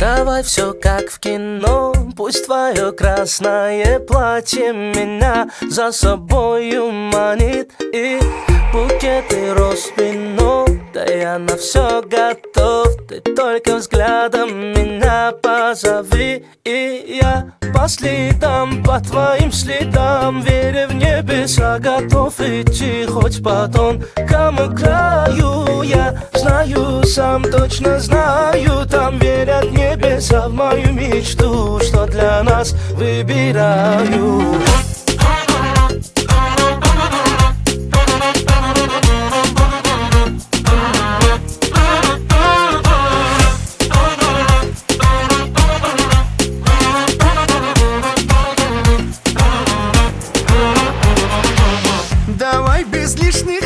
Давай все как в кино, пусть твое красное платье меня за собою манит. И букеты роз, вино, да я на все готов. Ты только взглядом меня позови, и я по следам, по твоим следам, веря в небеса, готов идти хоть по тонкому краю. Я знаю, сам точно знаю, там верят небеса в мою мечту, что для нас выбираю. Давай без лишних